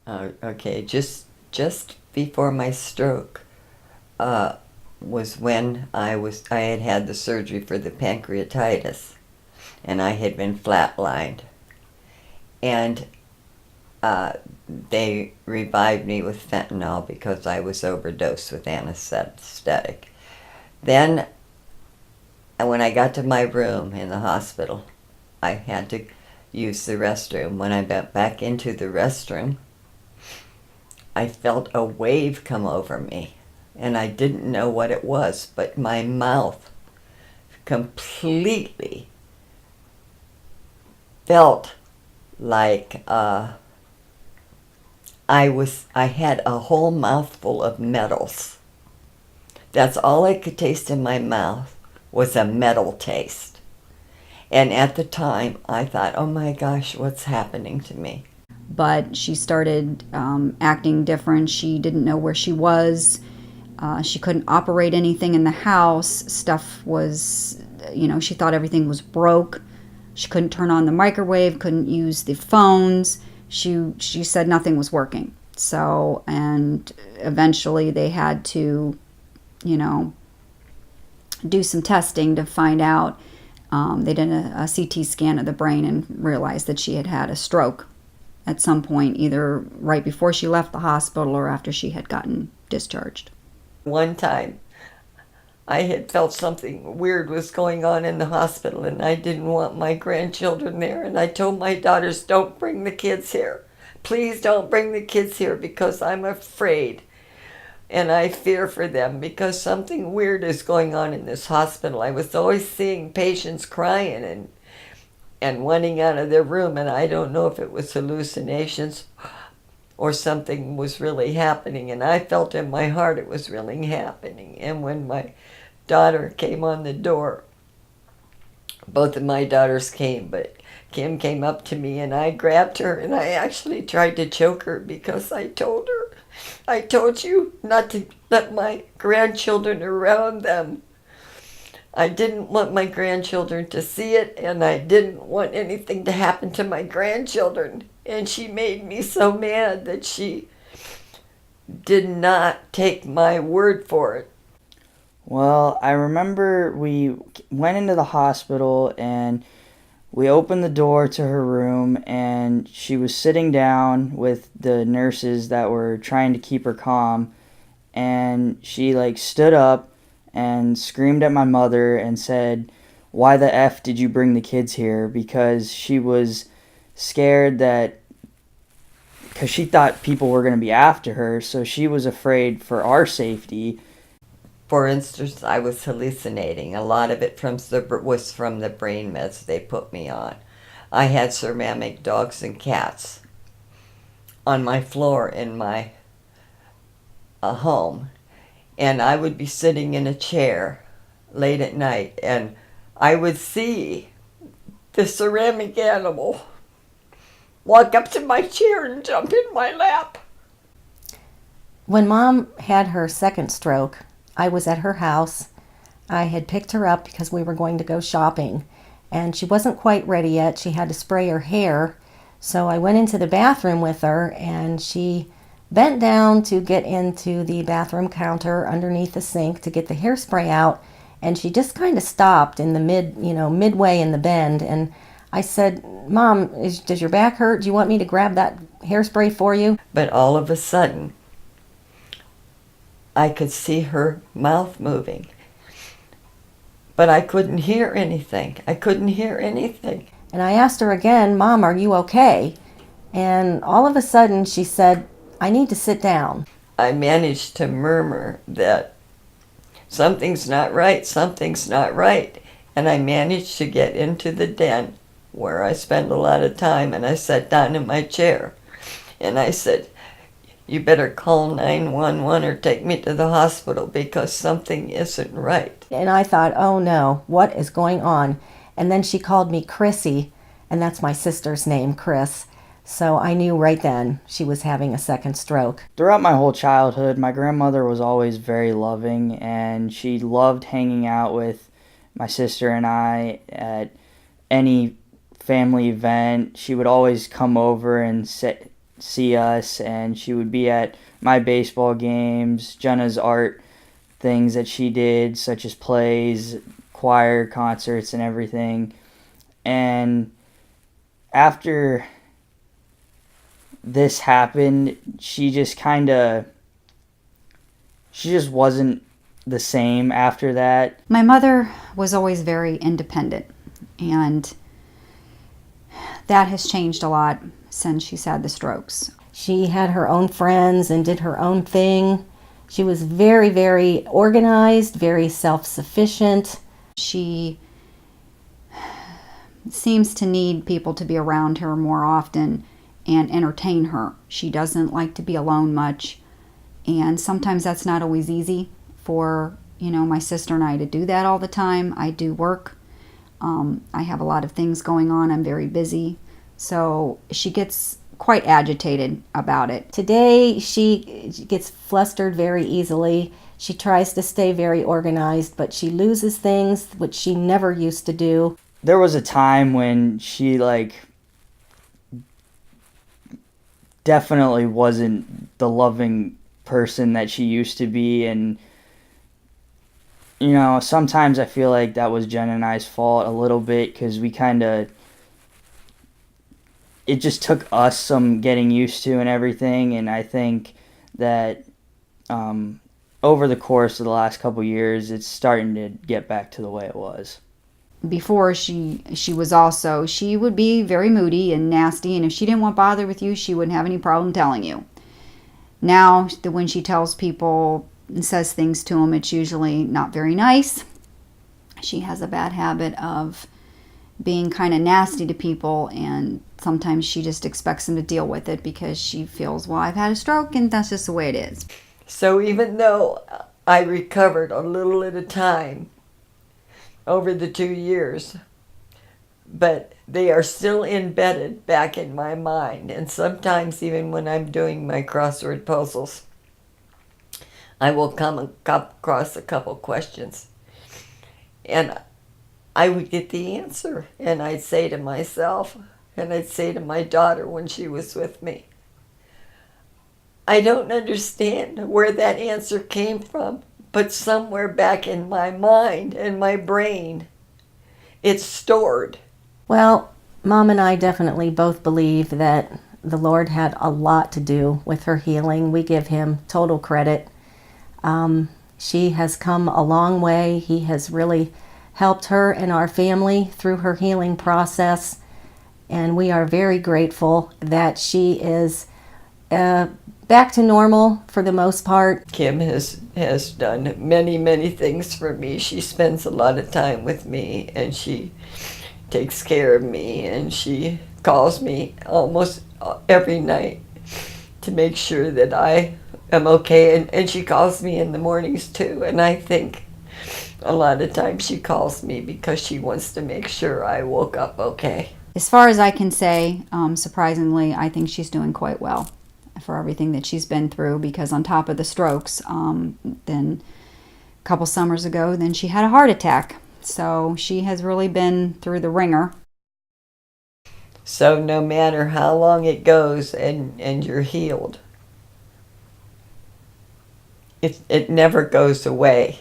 Okay, just before my stroke was when I had had the surgery for the pancreatitis, and I had been flatlined, and uh, they revived me with fentanyl because I was overdosed with anesthetic. Then, when I got to my room in the hospital, I had to use the restroom. When I went back into the restroom, I felt a wave come over me, and I didn't know what it was, but my mouth completely felt like I had a whole mouthful of metals. That's all I could taste in my mouth was a metal taste. And at the time, I thought, oh my gosh, what's happening to me? But she started acting different. She didn't know where she was. She couldn't operate anything in the house. Stuff was, she thought everything was broke. She couldn't turn on the microwave, couldn't use the phones. She said nothing was working. So, and eventually they had to, you know, do some testing to find out. They did a CT scan of the brain and realized that she had had a stroke at some point, either right before she left the hospital or after she had gotten discharged. One time, I had felt something weird was going on in the hospital, and I didn't want my grandchildren there. And I told my daughters, don't bring the kids here. Please don't bring the kids here because I'm afraid. And I fear for them because something weird is going on in this hospital. I was always seeing patients crying and wanting out of their room, and I don't know if it was hallucinations or something was really happening. And I felt in my heart it was really happening. And when my daughter came on the door, both of my daughters came, but Kim came up to me and I grabbed her and I actually tried to choke her because I told her, I told you not to let my grandchildren around them. I didn't want my grandchildren to see it, and I didn't want anything to happen to my grandchildren. And she made me so mad that she did not take my word for it. Well, I remember we went into the hospital and we opened the door to her room, and she was sitting down with the nurses that were trying to keep her calm, and she like stood up and screamed at my mother and said, "Why the F did you bring the kids here?" Because she was scared that because she thought people were going to be after her, so she was afraid for our safety. For instance, I was hallucinating. A lot of it was from the brain meds they put me on. I had ceramic dogs and cats on my floor in my home, and I would be sitting in a chair late at night, and I would see the ceramic animal walk up to my chair and jump in my lap. When Mom had her second stroke, I was at her house. I had picked her up because we were going to go shopping, and she wasn't quite ready yet. She had to spray her hair. So I went into the bathroom with her, and she bent down to get into the bathroom counter underneath the sink to get the hairspray out, and she just kind of stopped in the midway in the bend. And I said, "Mom, does your back hurt? Do you want me to grab that hairspray for you?" But all of a sudden, I could see her mouth moving. But I couldn't hear anything. I couldn't hear anything. And I asked her again, "Mom, are you okay?" And all of a sudden she said, "I need to sit down." I managed to murmur that something's not right, something's not right. And I managed to get into the den where I spend a lot of time, and I sat down in my chair. And I said, you better call 911 or take me to the hospital because something isn't right. And I thought, oh no, what is going on? And then she called me Chrissy, and that's my sister's name, Chris. So I knew right then she was having a second stroke. Throughout my whole childhood, my grandmother was always very loving, and she loved hanging out with my sister and I at any family event. She would always come over and see us, and she would be at my baseball games, Jenna's art things that she did, such as plays, choir, concerts, and everything. And after this happened, she just wasn't the same after that. My mother was always very independent, and that has changed a lot since she's had the strokes. She had her own friends and did her own thing. She was very, very organized, very self-sufficient. She seems to need people to be around her more often and entertain her. She doesn't like to be alone much, and sometimes that's not always easy for, my sister and I to do that all the time. I do work. I have a lot of things going on. I'm very busy. So she gets quite agitated about it. Today, she gets flustered very easily. She tries to stay very organized, but she loses things, which she never used to do. There was a time when she, definitely wasn't the loving person that she used to be, and sometimes I feel like that was Jen and I's fault a little bit, because it just took us some getting used to and everything. And I think that over the course of the last couple years, it's starting to get back to the way it was. Before, she would be very moody and nasty, and if she didn't want bother with you, she wouldn't have any problem telling you. Now, when she tells people and says things to them, it's usually not very nice. She has a bad habit of being kind of nasty to people, and sometimes she just expects them to deal with it because she feels, well, I've had a stroke and that's just the way it is. So even though I recovered a little at a time over the 2 years, but they are still embedded back in my mind. And sometimes even when I'm doing my crossword puzzles, I will come across a couple questions, and I would get the answer, and I'd say to myself, and I'd say to my daughter when she was with me, I don't understand where that answer came from, but somewhere back in my mind and my brain, it's stored. Well, Mom and I definitely both believe that the Lord had a lot to do with her healing. We give him total credit. She has come a long way. He has really helped her and our family through her healing process, and we are very grateful that she is back to normal for the most part. Kim has done many things for me. She spends a lot of time with me, and she takes care of me, and she calls me almost every night to make sure that I am okay, and she calls me in the mornings too. And I think a lot of times she calls me because she wants to make sure I woke up okay. As far as I can say, surprisingly, I think she's doing quite well for everything that she's been through, because on top of the strokes, then a couple summers ago, then she had a heart attack. So she has really been through the ringer. So no matter how long it goes and you're healed, it never goes away.